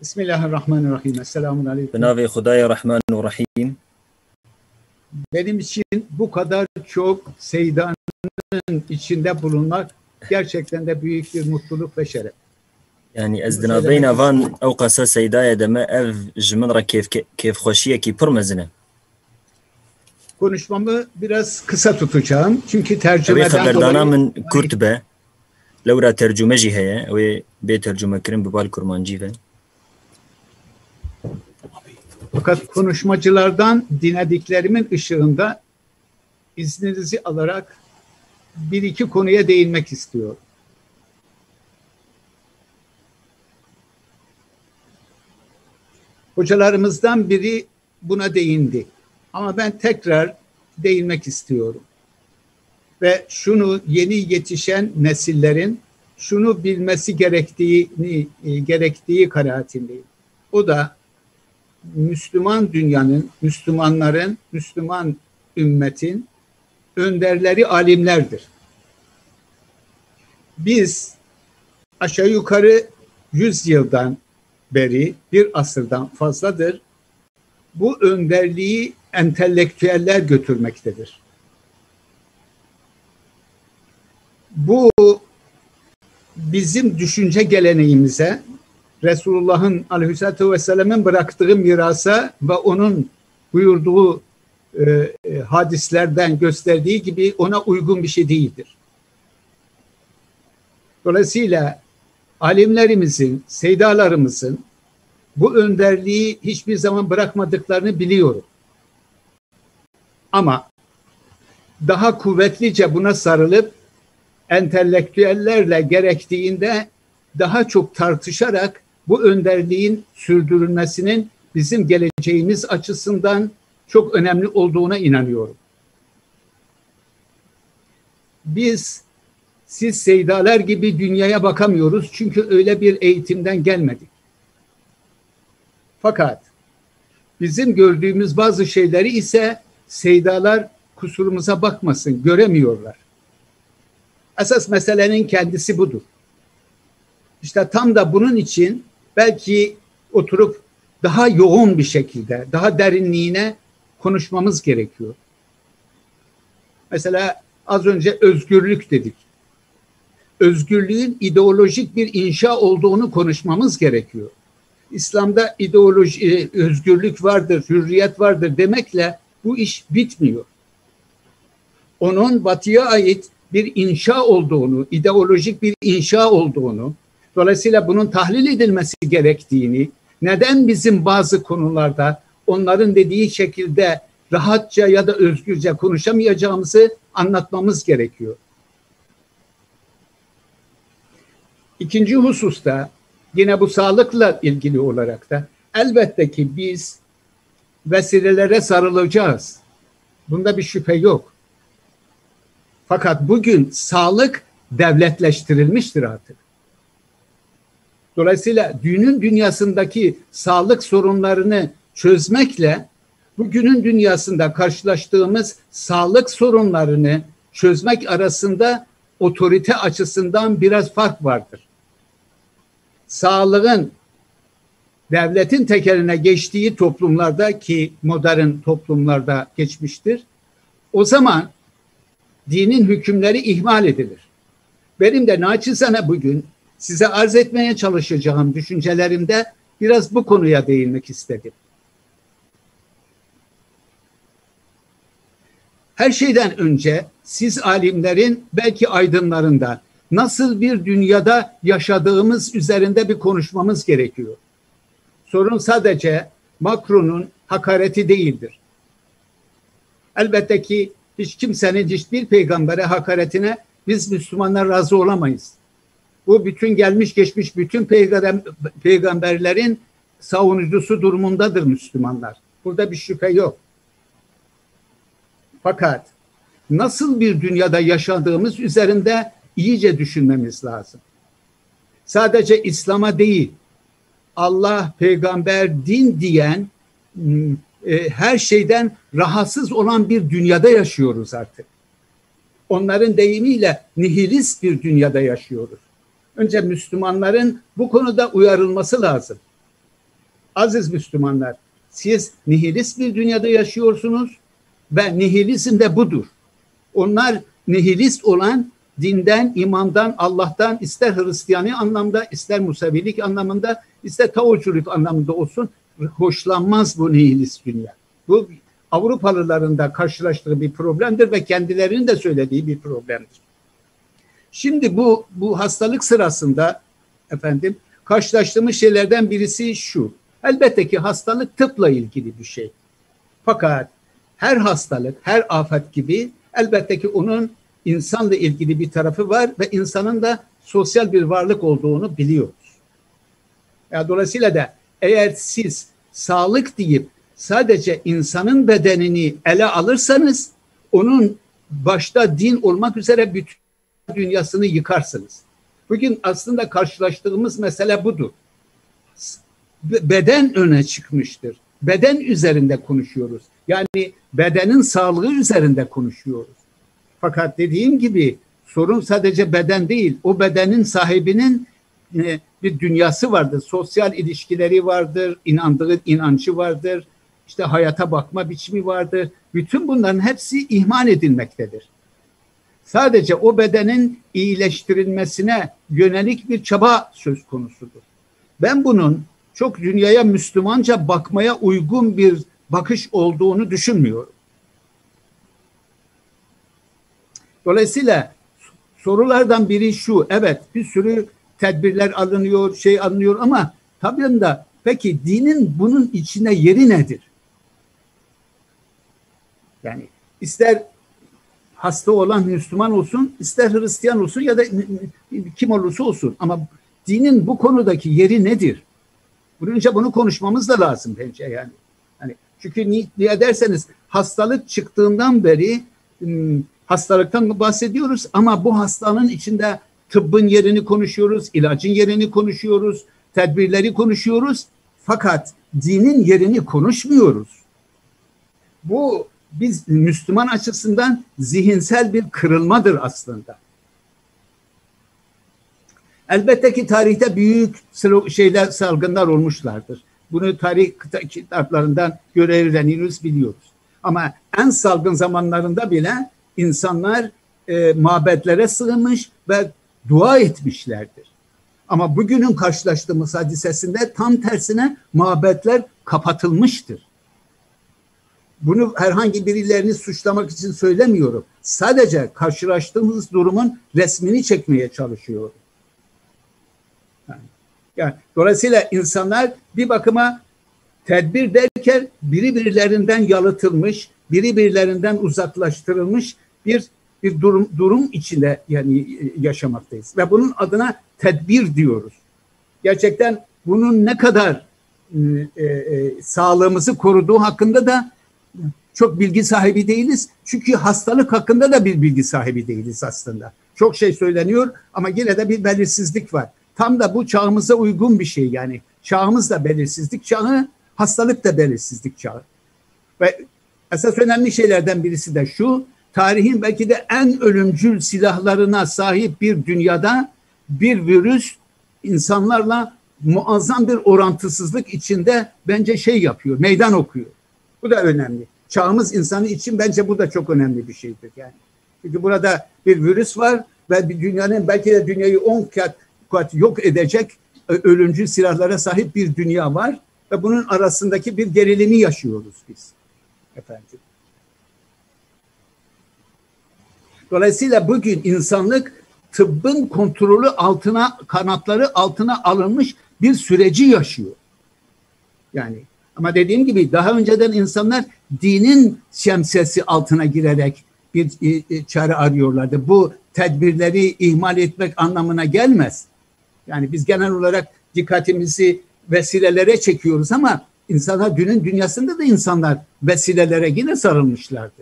Bismillahirrahmanirrahim. Esselamun aleyküm. Benavi Hudaya Rahmanu Rahim. Benim için bu kadar çok seydanın içinde bulunmak gerçekten de büyük bir mutluluk ve şeref. Yani ez dinaveyna van ew qasa seydaya deme ev ji min re kêfxweşiyekî pir mezin e. Konuşmamı biraz kısa tutacağım. Çünkü Evê tercümeden xeberdana dolayı min Kurt be. Lewra tercüme jî heye. Ew ê bê tercümekirin bi bal kurmancî ve. fakat konuşmacılardan dinlediklerimin ışığında izninizi alarak bir iki konuya değinmek istiyorum. Hocalarımızdan biri buna değindi. Ama ben tekrar değinmek istiyorum. Ve şunu yeni yetişen nesillerin şunu bilmesi gerektiği kanaatindeyim. O da Müslüman dünyanın, Müslümanların, Müslüman ümmetin önderleri alimlerdir. Biz aşağı yukarı 100 yıldan beri, bir asırdan fazladır bu önderliği entelektüeller götürmektedir. Bu bizim düşünce geleneğimize, Resulullah'ın aleyhissalatü vesselam'ın bıraktığı mirasa ve onun buyurduğu hadislerden gösterdiği gibi ona uygun bir şey değildir. Dolayısıyla alimlerimizin, seydalarımızın bu önderliği hiçbir zaman bırakmadıklarını biliyorum. Ama daha kuvvetlice buna sarılıp entelektüellerle gerektiğinde daha çok tartışarak bu önderliğin sürdürülmesinin bizim geleceğimiz açısından çok önemli olduğuna inanıyorum. Siz seydalar gibi dünyaya bakamıyoruz çünkü öyle bir eğitimden gelmedik. Fakat bizim gördüğümüz bazı şeyleri ise seydalar kusurumuza bakmasın, göremiyorlar. Esas meselenin kendisi budur. İşte tam da bunun için belki oturup daha yoğun bir şekilde, daha derinliğine konuşmamız gerekiyor. Mesela az önce özgürlük dedik. Özgürlüğün ideolojik bir inşa olduğunu konuşmamız gerekiyor. İslam'da özgürlük vardır, hürriyet vardır demekle bu iş bitmiyor. Onun Batı'ya ait bir inşa olduğunu, ideolojik bir inşa olduğunu, dolayısıyla bunun tahlil edilmesi gerektiğini, neden bizim bazı konularda onların dediği şekilde rahatça ya da özgürce konuşamayacağımızı anlatmamız gerekiyor. İkinci hususta yine bu sağlıkla ilgili olarak da elbette ki biz vesilelere sarılacağız. Bunda bir şüphe yok. Fakat bugün sağlık devletleştirilmiştir artık. Dolayısıyla dünün dünyasındaki sağlık sorunlarını çözmekle bugünün dünyasında karşılaştığımız sağlık sorunlarını çözmek arasında otorite açısından biraz fark vardır. Sağlığın devletin tekeline geçtiği toplumlarda ki modern toplumlarda geçmiştir. O zaman dinin hükümleri ihmal edilir. Benim de naçizane bugün size arz etmeye çalışacağım düşüncelerimde biraz bu konuya değinmek istedim. Her şeyden önce siz alimlerin belki aydınlarında nasıl bir dünyada yaşadığımız üzerinde bir konuşmamız gerekiyor. Sorun sadece Macron'un hakareti değildir. Elbette ki hiç kimsenin hiçbir peygambere hakaretine biz Müslümanlar razı olamayız. Bu bütün gelmiş geçmiş bütün peygamberlerin savunucusu durumundadır Müslümanlar. Burada bir şüphe yok. Fakat nasıl bir dünyada yaşadığımız üzerinde iyice düşünmemiz lazım. Sadece İslam'a değil, Allah, peygamber, din diyen her şeyden rahatsız olan bir dünyada yaşıyoruz artık. Onların deyimiyle nihilist bir dünyada yaşıyoruz. Önce Müslümanların bu konuda uyarılması lazım. Aziz Müslümanlar, siz nihilist bir dünyada yaşıyorsunuz ve nihilizm de budur. Onlar nihilist olan dinden, imandan, Allah'tan ister Hristiyani anlamda, ister Musevilik anlamında, ister Taoculuk anlamında olsun hoşlanmaz bu nihilist dünya. Bu Avrupalıların da karşılaştığı bir problemdir ve kendilerinin de söylediği bir problemdir. Şimdi bu hastalık sırasında efendim karşılaştığımız şeylerden birisi şu. Elbette ki hastalık tıpla ilgili bir şey. Fakat her hastalık, her afet gibi elbette ki onun insanla ilgili bir tarafı var ve insanın da sosyal bir varlık olduğunu biliyoruz. Yani dolayısıyla da eğer siz sağlık deyip sadece insanın bedenini ele alırsanız onun başta din olmak üzere bütün dünyasını yıkarsınız. Bugün aslında karşılaştığımız mesele budur. Beden öne çıkmıştır. Beden üzerinde konuşuyoruz. Yani bedenin sağlığı üzerinde konuşuyoruz. Fakat dediğim gibi sorun sadece beden değil. O bedenin sahibinin bir dünyası vardır. Sosyal ilişkileri vardır. İnandığı inancı vardır. İşte hayata bakma biçimi vardır. Bütün bunların hepsi ihmal edilmektedir. Sadece o bedenin iyileştirilmesine yönelik bir çaba söz konusudur. Ben bunun çok dünyaya Müslümanca bakmaya uygun bir bakış olduğunu düşünmüyorum. Dolayısıyla sorulardan biri şu, evet bir sürü tedbirler alınıyor ama tabii da peki dinin bunun içine yeri nedir? Yani ister hasta olan Müslüman olsun, ister Hristiyan olsun ya da kim olursa olsun ama dinin bu konudaki yeri nedir? Önce bunu konuşmamız da lazım bence yani. Hani çünkü niye derseniz hastalık çıktığından beri hastalıktan bahsediyoruz ama bu hastalığın içinde tıbbın yerini konuşuyoruz, ilacın yerini konuşuyoruz, tedbirleri konuşuyoruz. Fakat dinin yerini konuşmuyoruz. Bu biz Müslüman açısından zihinsel bir kırılmadır aslında. Elbette ki tarihte büyük salgınlar olmuşlardır. Bunu tarih kitaplarından öğreniyoruz, biliyoruz. Ama en salgın zamanlarında bile insanlar mabetlere sığınmış ve dua etmişlerdir. Ama bugünün karşılaştığımız hadisesinde tam tersine mabetler kapatılmıştır. Bunu herhangi birilerini suçlamak için söylemiyorum. Sadece karşılaştığımız durumun resmini çekmeye çalışıyorum. Yani, dolayısıyla insanlar bir bakıma tedbir derken birilerinden yalıtılmış, birilerinden uzaklaştırılmış bir durum içinde yani yaşamaktayız. Ve bunun adına tedbir diyoruz. Gerçekten bunun ne kadar sağlığımızı koruduğu hakkında da çok bilgi sahibi değiliz. Çünkü hastalık hakkında da bir bilgi sahibi değiliz aslında. Çok şey söyleniyor ama yine de bir belirsizlik var. Tam da bu çağımıza uygun bir şey yani. Çağımız da belirsizlik çağı, hastalık da belirsizlik çağı. Ve esas önemli şeylerden birisi de şu, tarihin belki de en ölümcül silahlarına sahip bir dünyada bir virüs insanlarla muazzam bir orantısızlık içinde bence yapıyor, meydan okuyor. Bu da önemli. Çağımız insanı için bence bu da çok önemli bir şeydir yani. Çünkü burada bir virüs var ve bir dünyanın belki de dünyayı 10 kat yok edecek ölümcül silahlara sahip bir dünya var ve bunun arasındaki bir gerilimi yaşıyoruz biz. Efendim. Dolayısıyla bugün insanlık tıbbın kontrolü altına, kanatları altına alınmış bir süreci yaşıyor. Yani ama dediğim gibi daha önceden insanlar dinin şemsiyesi altına girerek bir çare arıyorlardı. Bu tedbirleri ihmal etmek anlamına gelmez. Yani biz genel olarak dikkatimizi vesilelere çekiyoruz ama insanlar dünün dünyasında da insanlar vesilelere yine sarılmışlardı.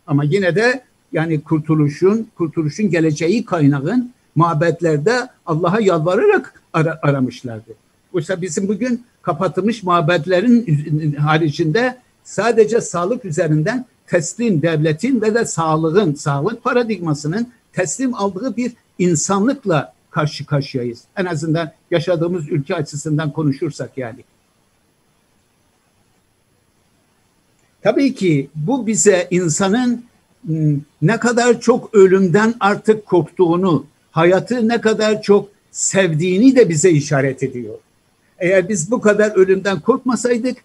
Ama yine de yani kurtuluşun geleceği kaynağın mabetlerde Allah'a yalvararak aramışlardı. Oysa bizim bugün kapatılmış mabetlerin haricinde sadece sağlık üzerinden teslim devletin ve de sağlık paradigmasının teslim aldığı bir insanlıkla karşı karşıyayız. En azından yaşadığımız ülke açısından konuşursak yani. Tabii ki bu bize insanın ne kadar çok ölümden artık korktuğunu, hayatı ne kadar çok sevdiğini de bize işaret ediyor. Eğer biz bu kadar ölümden korkmasaydık,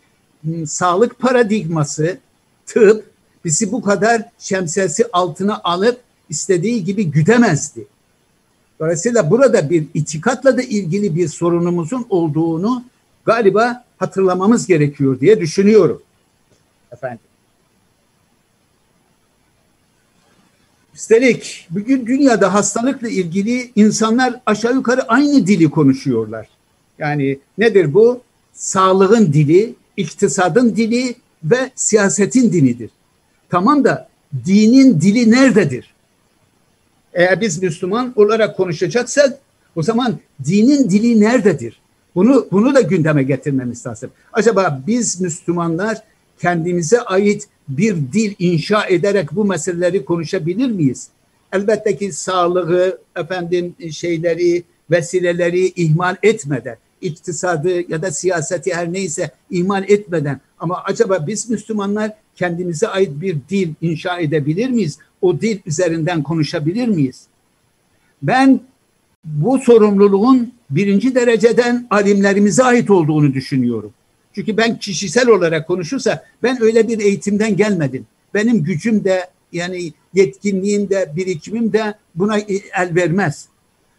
sağlık paradigması, tıp bizi bu kadar şemsiyesi altına alıp istediği gibi güdemezdi. Dolayısıyla burada bir itikatla da ilgili bir sorunumuzun olduğunu galiba hatırlamamız gerekiyor diye düşünüyorum. Efendim. Üstelik bugün dünyada hastalıkla ilgili insanlar aşağı yukarı aynı dili konuşuyorlar. Yani nedir bu? Sağlığın dili, iktisadın dili ve siyasetin dilidir. Tamam da dinin dili nerededir? Eğer biz Müslüman olarak konuşacaksak o zaman dinin dili nerededir? Bunu da gündeme getirmemiz lazım. Acaba biz Müslümanlar kendimize ait bir dil inşa ederek bu meseleleri konuşabilir miyiz? Elbette ki sağlığı, vesileleri ihmal etmeden, iktisadı ya da siyaseti her neyse ihmal etmeden, ama acaba biz Müslümanlar kendimize ait bir dil inşa edebilir miyiz? O dil üzerinden konuşabilir miyiz? Ben bu sorumluluğun birinci dereceden alimlerimize ait olduğunu düşünüyorum. Çünkü ben kişisel olarak konuşursa ben öyle bir eğitimden gelmedim. Benim gücüm de yani yetkinliğim de birikimim de buna el vermez.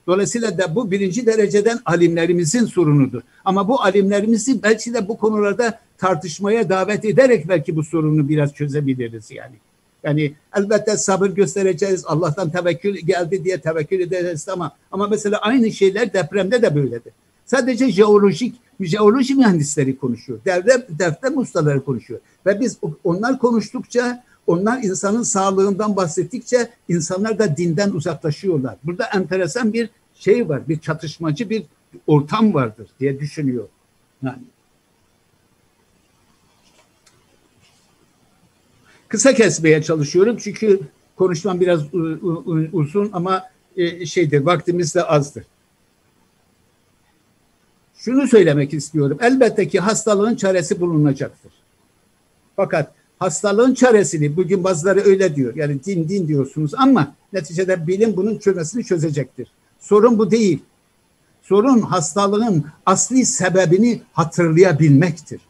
Dolayısıyla da bu birinci dereceden alimlerimizin sorunudur. Ama bu alimlerimizi belki de bu konularda tartışmaya davet ederek belki bu sorunu biraz çözebiliriz yani. Yani elbette sabır göstereceğiz. Allah'tan tevekkül geldi diye tevekkül edeceğiz ama mesela aynı şeyler depremde de böyledir. Sadece jeoloji mühendisleri konuşuyor. Deprem ustaları konuşuyor. Ve biz onlar konuştukça, onlar insanın sağlığından bahsettikçe insanlar da dinden uzaklaşıyorlar. Burada enteresan bir şey var, bir çatışmacı bir ortam vardır diye düşünüyor. Yani. Kısa kesmeye çalışıyorum çünkü konuşmam biraz uzun ama vaktimiz de azdır. Şunu söylemek istiyorum. Elbette ki hastalığın çaresi bulunacaktır. Fakat hastalığın çaresini bugün bazıları öyle diyor. Yani din diyorsunuz ama neticede bilim bunun çözmesini çözecektir. Sorun bu değil. Sorun hastalığın asli sebebini hatırlayabilmektir.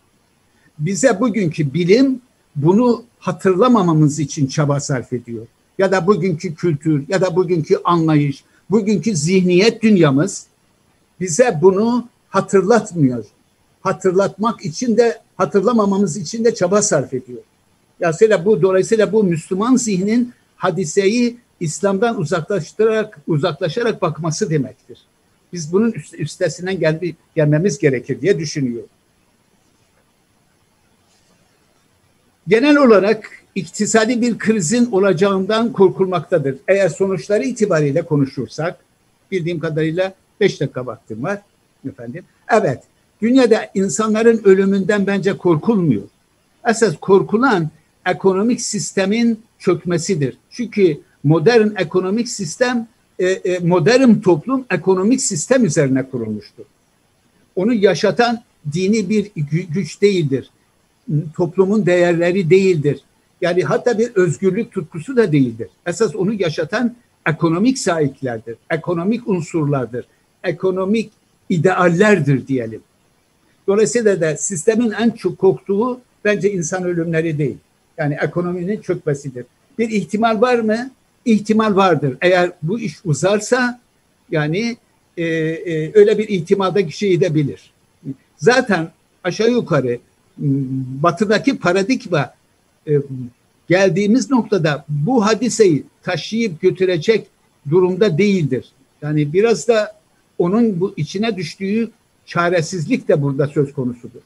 Bize bugünkü bilim bunu hatırlamamamız için çaba sarf ediyor. Ya da bugünkü kültür ya da bugünkü anlayış, bugünkü zihniyet dünyamız bize bunu hatırlatmıyor. Hatırlatmak için de hatırlamamamız için de çaba sarf ediyor. Dolayısıyla bu Müslüman zihnin hadiseyi İslam'dan uzaklaşarak bakması demektir. Biz bunun üstesinden gelmemiz gerekir diye düşünüyorum. Genel olarak iktisadi bir krizin olacağından korkulmaktadır. Eğer sonuçları itibariyle konuşursak, bildiğim kadarıyla 5 dakika vaktim var efendim. Evet, dünyada insanların ölümünden bence korkulmuyor. Esas korkulan ekonomik sistemin çökmesidir. Çünkü modern ekonomik sistem, modern toplum ekonomik sistem üzerine kurulmuştur. Onu yaşatan dini bir güç değildir. Toplumun değerleri değildir. Yani hatta bir özgürlük tutkusu da değildir. Esas onu yaşatan ekonomik sahiplerdir, ekonomik unsurlardır, ekonomik ideallerdir diyelim. Dolayısıyla da sistemin en çok korktuğu bence insan ölümleri değil. Yani ekonominin çökmesidir. Bir ihtimal var mı? İhtimal vardır. Eğer bu iş uzarsa yani öyle bir ihtimalda kişi edebilir. Zaten aşağı yukarı batıdaki paradigma geldiğimiz noktada bu hadiseyi taşıyıp götürecek durumda değildir. Yani biraz da onun bu içine düştüğü çaresizlik de burada söz konusudur.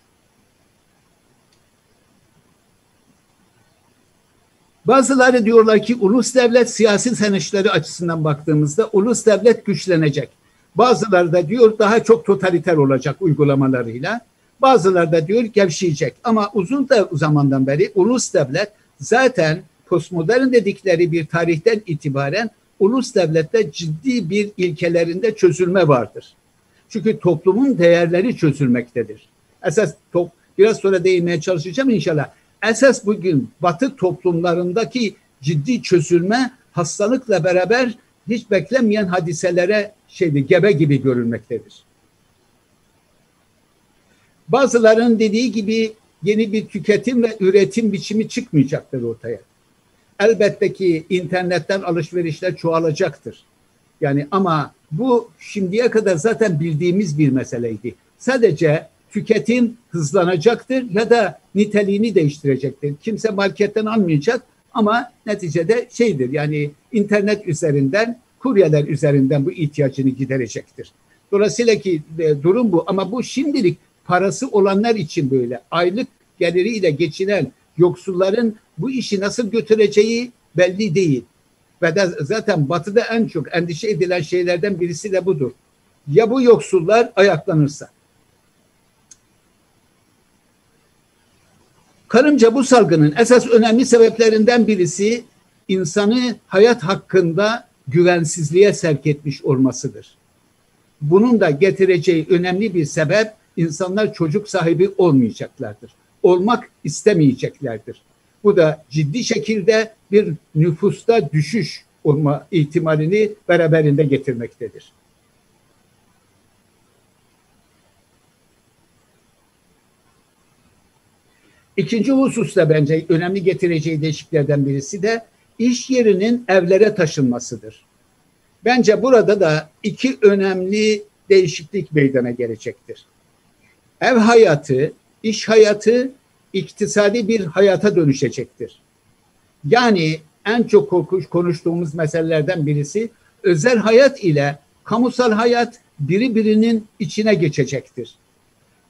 Bazıları diyorlar ki ulus devlet siyasi sonuçları açısından baktığımızda ulus devlet güçlenecek. Bazıları da diyor daha çok totaliter olacak uygulamalarıyla. Bazıları da diyor gevşeyecek. Ama uzun zamandan beri ulus devlet zaten postmodern dedikleri bir tarihten itibaren ulus devlette ciddi bir ilkelerinde çözülme vardır. Çünkü toplumun değerleri çözülmektedir. Esas biraz sonra değinmeye çalışacağım inşallah. Esas bugün Batı toplumlarındaki ciddi çözülme hastalıkla beraber hiç beklenmeyen hadiselere gebe gibi görülmektedir. Bazıların dediği gibi yeni bir tüketim ve üretim biçimi çıkmayacaktır ortaya. Elbette ki internetten alışverişler çoğalacaktır. Yani ama bu şimdiye kadar zaten bildiğimiz bir meseleydi. Sadece tüketim hızlanacaktır ya da niteliğini değiştirecektir. Kimse marketten almayacak ama neticede yani internet üzerinden, kuryeler üzerinden bu ihtiyacını giderecektir. Dolayısıyla ki durum bu ama bu şimdilik parası olanlar için böyle. Aylık geliriyle geçinen yoksulların bu işi nasıl götüreceği belli değil. Ve de zaten Batı'da en çok endişe edilen şeylerden birisi de budur. Ya bu yoksullar ayaklanırsa? Karımca bu salgının esas önemli sebeplerinden birisi insanı hayat hakkında güvensizliğe sevk etmiş olmasıdır. Bunun da getireceği önemli bir sebep insanlar çocuk sahibi olmayacaklardır. Olmak istemeyeceklerdir. Bu da ciddi şekilde bir nüfusta düşüş olma ihtimalini beraberinde getirmektedir. İkinci hususta bence önemli getireceği değişikliklerden birisi de iş yerinin evlere taşınmasıdır. Bence burada da iki önemli değişiklik meydana gelecektir. Ev hayatı, iş hayatı iktisadi bir hayata dönüşecektir. Yani en çok konuştuğumuz meselelerden birisi özel hayat ile kamusal hayat birbirinin içine geçecektir.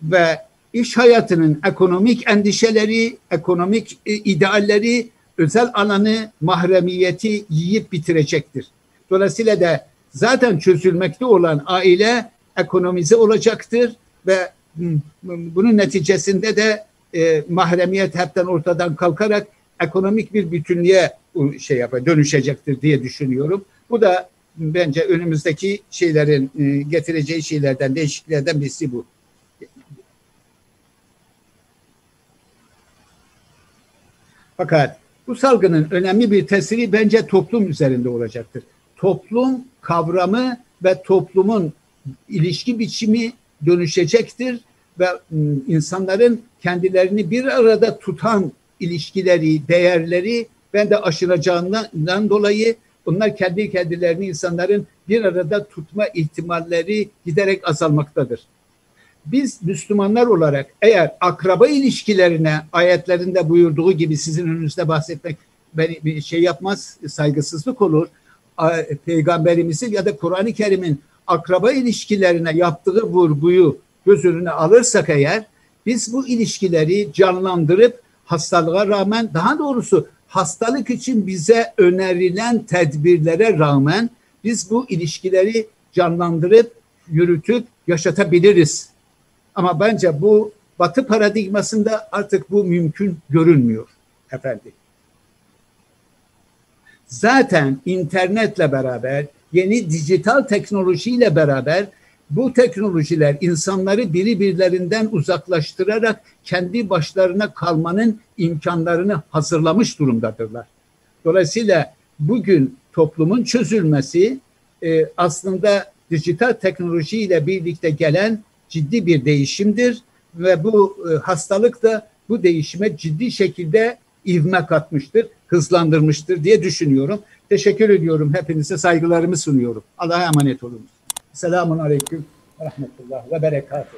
Ve iş hayatının ekonomik endişeleri, ekonomik idealleri özel alanı, mahremiyeti yiyip bitirecektir. Dolayısıyla da zaten çözülmekte olan aile ekonomize olacaktır ve bunun neticesinde de mahremiyet hepten ortadan kalkarak ekonomik bir bütünlüğe dönüşecektir diye düşünüyorum. Bu da bence önümüzdeki şeylerin getireceği şeylerden, değişikliklerden birisi bu. Fakat bu salgının önemli bir tesiri bence toplum üzerinde olacaktır. Toplum kavramı ve toplumun ilişki biçimi dönüşecektir ve insanların kendilerini bir arada tutan ilişkileri, değerleri ben de aşılacağından dolayı onlar kendi kendilerini insanların bir arada tutma ihtimalleri giderek azalmaktadır. Biz Müslümanlar olarak eğer akraba ilişkilerine ayetlerinde buyurduğu gibi sizin önünüzde bahsetmek beni bir şey yapmaz, saygısızlık olur. Peygamberimizin ya da Kur'an-ı Kerim'in akraba ilişkilerine yaptığı vurguyu göz önüne alırsak eğer biz bu ilişkileri canlandırıp hastalığa rağmen daha doğrusu hastalık için bize önerilen tedbirlere rağmen biz bu ilişkileri canlandırıp yürütüp yaşatabiliriz. Ama bence bu Batı paradigmasında artık bu mümkün görünmüyor efendim. Zaten internetle beraber, yeni dijital teknolojiyle beraber bu teknolojiler insanları birbirlerinden uzaklaştırarak kendi başlarına kalmanın imkanlarını hazırlamış durumdadırlar. Dolayısıyla bugün toplumun çözülmesi aslında dijital teknolojiyle birlikte gelen ciddi bir değişimdir ve bu hastalık da bu değişime ciddi şekilde ivme katmıştır, hızlandırmıştır diye düşünüyorum. Teşekkür ediyorum. Hepinize saygılarımı sunuyorum. Allah'a emanet olunuz. Selamun aleyküm ve rahmetullah ve berekatuhu.